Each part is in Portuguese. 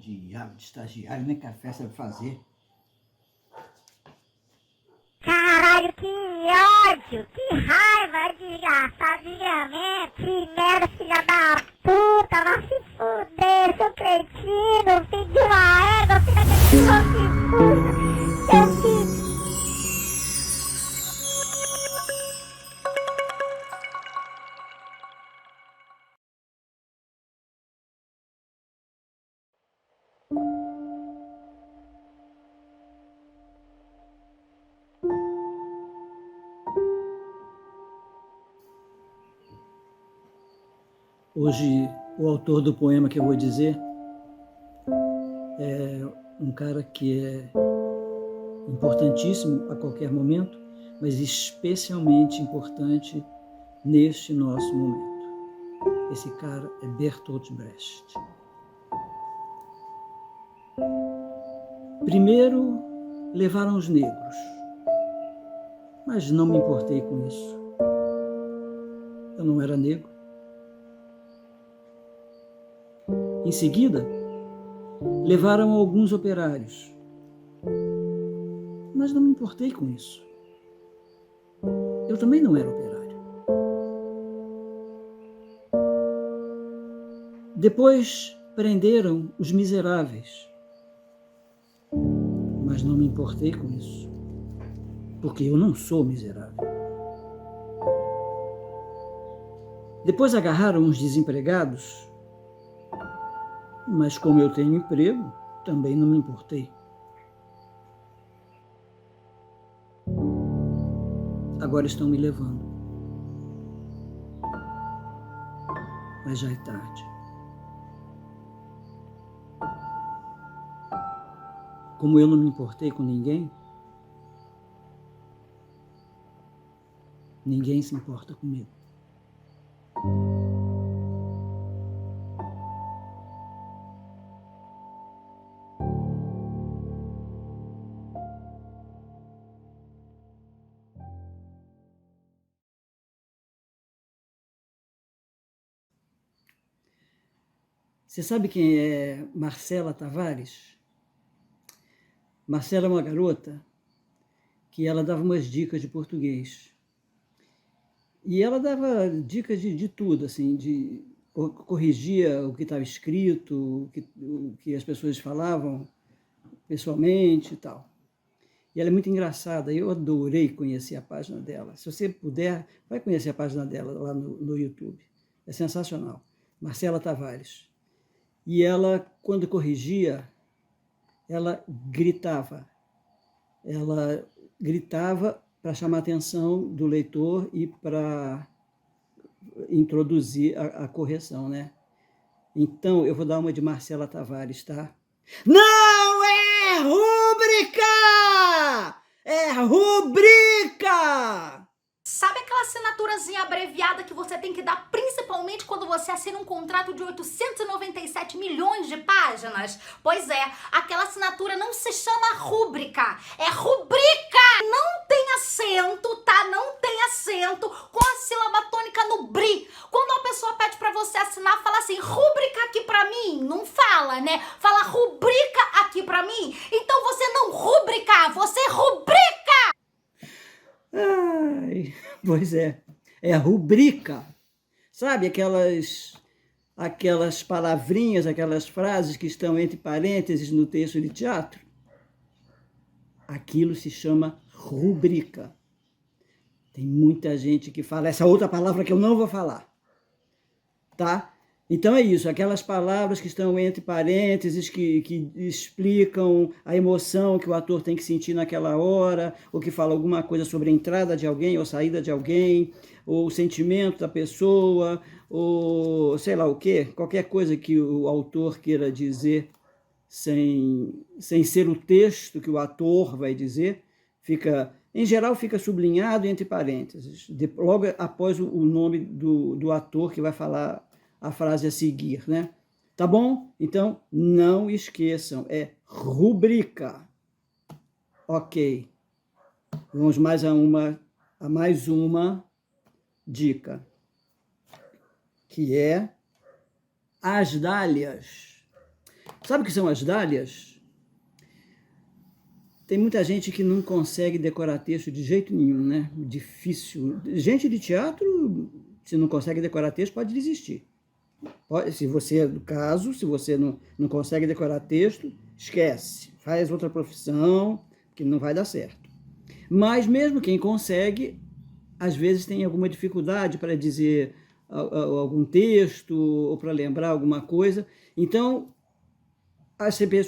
Diabo de estagiário, né? Café sabe fazer. Caralho, que ódio, que raiva, desgraçado, desgramento, que merda, filha da puta, vai se fuder, seu cretino, filho de uma égua, filha daquele filho que puta, seu filho. Hoje, o autor do poema que eu vou dizer é um cara que é importantíssimo a qualquer momento, mas especialmente importante neste nosso momento. Esse cara é Bertolt Brecht. Primeiro levaram os negros, mas não me importei com isso. Eu não era negro. Em seguida, levaram alguns operários, mas não me importei com isso. Eu também não era operário. Depois prenderam os miseráveis, mas não me importei com isso, porque eu não sou miserável. Depois agarraram os desempregados, mas como eu tenho emprego, também não me importei. Agora estão me levando. Mas já é tarde. Como eu não me importei com ninguém, ninguém se importa comigo. Você sabe quem é Marcela Tavares? Marcela é uma garota que ela dava umas dicas de português. E ela dava dicas de tudo, assim, corrigia o que estava escrito, o que as pessoas falavam pessoalmente e tal. E ela é muito engraçada, eu adorei conhecer a página dela. Se você puder, vai conhecer a página dela lá no YouTube. É sensacional. Marcela Tavares. E ela, quando corrigia, ela gritava. Ela gritava para chamar a atenção do leitor e para introduzir a correção, né? Então, eu vou dar uma de Marcela Tavares, tá? Não é rúbrica! É rubrica! Sabe aquela assinaturazinha abreviada que você tem que dar principalmente quando você assina um contrato de 897 milhões de páginas? Pois é, aquela assinatura não se chama rúbrica, é rubrica! Não tem acento, tá? Não tem acento com a sílaba tônica no bri. Quando a pessoa pede pra você assinar, fala assim, rúbrica aqui pra mim. Não fala, né? Fala rubrica aqui pra mim. Então você não rubrica, você rubrica! Ai, pois é rubrica. Sabe aquelas palavrinhas, aquelas frases que estão entre parênteses no texto de teatro? Aquilo se chama rubrica. Tem muita gente que fala essa outra palavra que eu não vou falar, tá? Então é isso, aquelas palavras que estão entre parênteses, que explicam a emoção que o ator tem que sentir naquela hora, ou que fala alguma coisa sobre a entrada de alguém ou saída de alguém, ou o sentimento da pessoa, ou sei lá o quê, qualquer coisa que o autor queira dizer sem ser o texto que o ator vai dizer, em geral fica sublinhado entre parênteses, logo após o nome do ator que vai falar a frase a seguir, né? Tá bom? Então, não esqueçam, é rubrica. Ok. Vamos a mais uma dica, que é as dálias. Sabe o que são as dálias? Tem muita gente que não consegue decorar texto de jeito nenhum, né? Difícil. Gente de teatro, se não consegue decorar texto, pode desistir. Se você, no caso, se você não consegue decorar texto, esquece. Faz outra profissão, que não vai dar certo. Mas mesmo quem consegue, às vezes tem alguma dificuldade para dizer algum texto ou para lembrar alguma coisa. Então,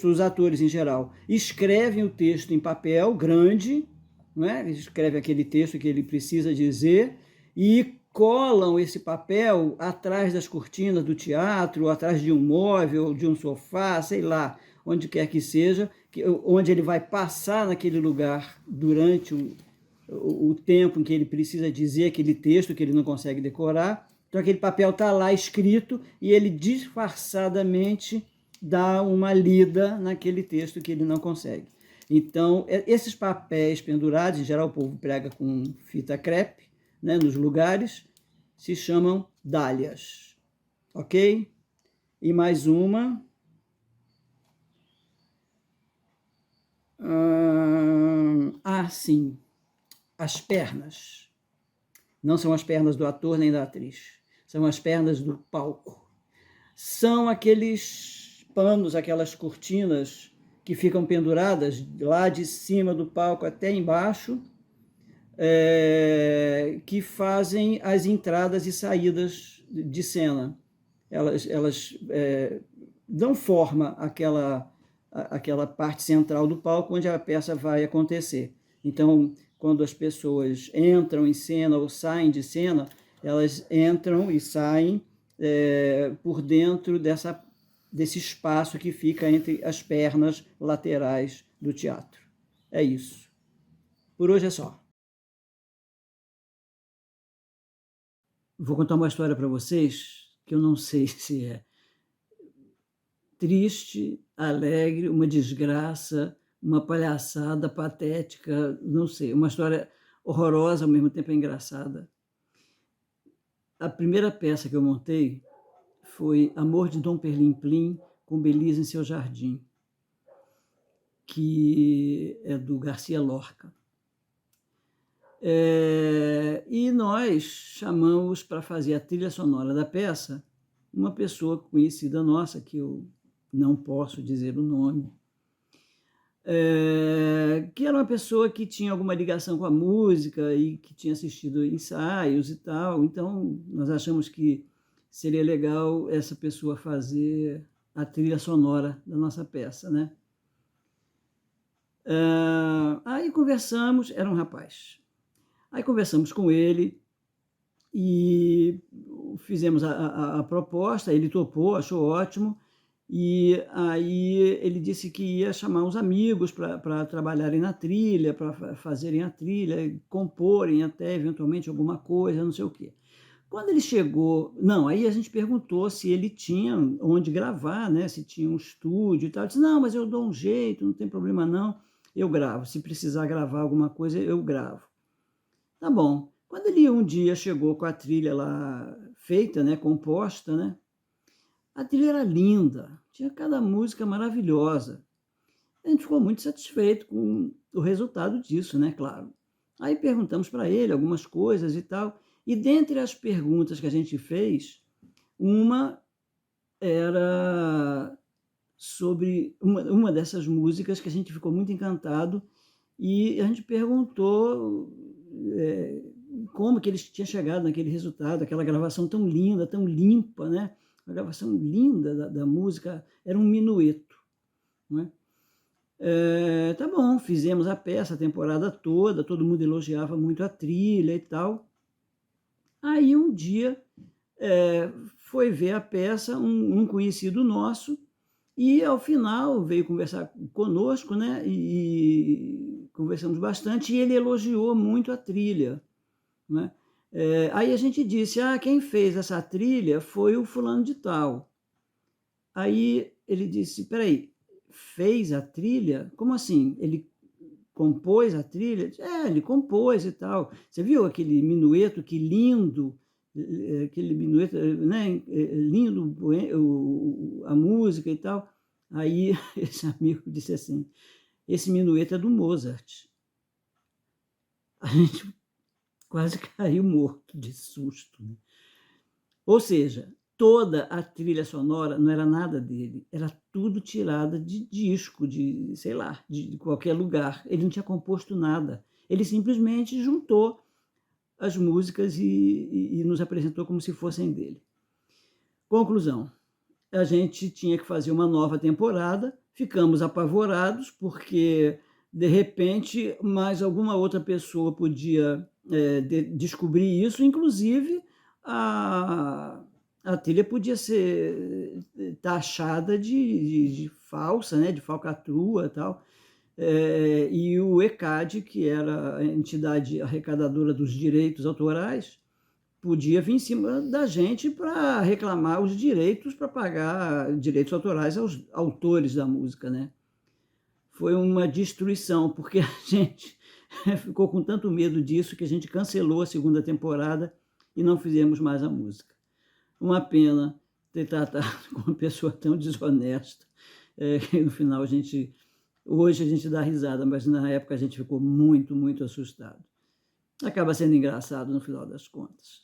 os atores em geral escrevem o texto em papel grande, não é? Escreve aquele texto que ele precisa dizer e colam esse papel atrás das cortinas do teatro, atrás de um móvel, de um sofá, sei lá, onde quer que seja, onde ele vai passar naquele lugar durante o tempo em que ele precisa dizer aquele texto que ele não consegue decorar. Então aquele papel está lá escrito e ele disfarçadamente dá uma lida naquele texto que ele não consegue. Então, esses papéis pendurados, em geral o povo prega com fita crepe, né, nos lugares, se chamam dálias. Ok? E mais uma. Sim. As pernas. Não são as pernas do ator nem da atriz. São as pernas do palco. São aqueles panos, aquelas cortinas que ficam penduradas lá de cima do palco até embaixo, que fazem as entradas e saídas de cena. Elas dão forma àquela parte central do palco onde a peça vai acontecer. Então, quando as pessoas entram em cena ou saem de cena, elas entram e saem por dentro desse espaço que fica entre as pernas laterais do teatro. É isso. Por hoje é só. Vou contar uma história para vocês que eu não sei se é triste, alegre, uma desgraça, uma palhaçada patética, não sei, uma história horrorosa, ao mesmo tempo engraçada. A primeira peça que eu montei foi Amor de Dom Perlim-Plim, com Belisa em seu jardim, que é do Garcia Lorca. E nós chamamos para fazer a trilha sonora da peça uma pessoa conhecida nossa, que eu não posso dizer o nome, que era uma pessoa que tinha alguma ligação com a música e que tinha assistido ensaios e tal. Então, nós achamos que seria legal essa pessoa fazer a trilha sonora da nossa peça, né? Aí conversamos, era um rapaz. Aí conversamos com ele e fizemos a proposta, ele topou, achou ótimo, e aí ele disse que ia chamar uns amigos para trabalharem na trilha, para fazerem a trilha, comporem até eventualmente alguma coisa, não sei o quê. Quando ele chegou... Não, aí a gente perguntou se ele tinha onde gravar, né? Se tinha um estúdio e tal. Ele disse, não, mas eu dou um jeito, não tem problema não, eu gravo. Se precisar gravar alguma coisa, eu gravo. Tá bom. Quando ele um dia chegou com a trilha lá feita, né, composta, né, a trilha era linda, tinha cada música maravilhosa. A gente ficou muito satisfeito com o resultado disso, né, claro. Aí perguntamos para ele algumas coisas e tal, e dentre as perguntas que a gente fez, uma era sobre uma dessas músicas que a gente ficou muito encantado, e a gente perguntou como que eles tinham chegado naquele resultado, aquela gravação tão linda, tão limpa, né? A gravação linda da música, era um minueto, né? Tá bom, fizemos a peça a temporada toda, todo mundo elogiava muito a trilha e tal. Aí um dia foi ver a peça um conhecido nosso, e ao final veio conversar conosco, né? E conversamos bastante, e ele elogiou muito a trilha, né? Aí a gente disse, quem fez essa trilha foi o fulano de tal. Aí ele disse, peraí, fez a trilha? Como assim? Ele compôs a trilha? Ele compôs e tal. Você viu aquele minueto, que lindo, aquele minueto, né? Lindo a música e tal. Aí esse amigo disse assim, esse minueto é do Mozart. A gente quase caiu morto de susto, né? Ou seja, toda a trilha sonora não era nada dele, era tudo tirada de disco, de, sei lá, de qualquer lugar. Ele não tinha composto nada. Ele simplesmente juntou as músicas e nos apresentou como se fossem dele. Conclusão, a gente tinha que fazer uma nova temporada, ficamos apavorados, porque, de repente, mais alguma outra pessoa podia descobrir isso, inclusive a trilha podia ser taxada de falsa, né, de falcatrua e tal. E o ECAD, que era a entidade arrecadadora dos direitos autorais, podia vir em cima da gente para reclamar os direitos, para pagar direitos autorais aos autores da música, né? Foi uma destruição, porque a gente ficou com tanto medo disso que a gente cancelou a segunda temporada e não fizemos mais a música. Uma pena ter tratado com uma pessoa tão desonesta. Que no final hoje a gente dá risada, mas na época a gente ficou muito, muito assustado. Acaba sendo engraçado no final das contas.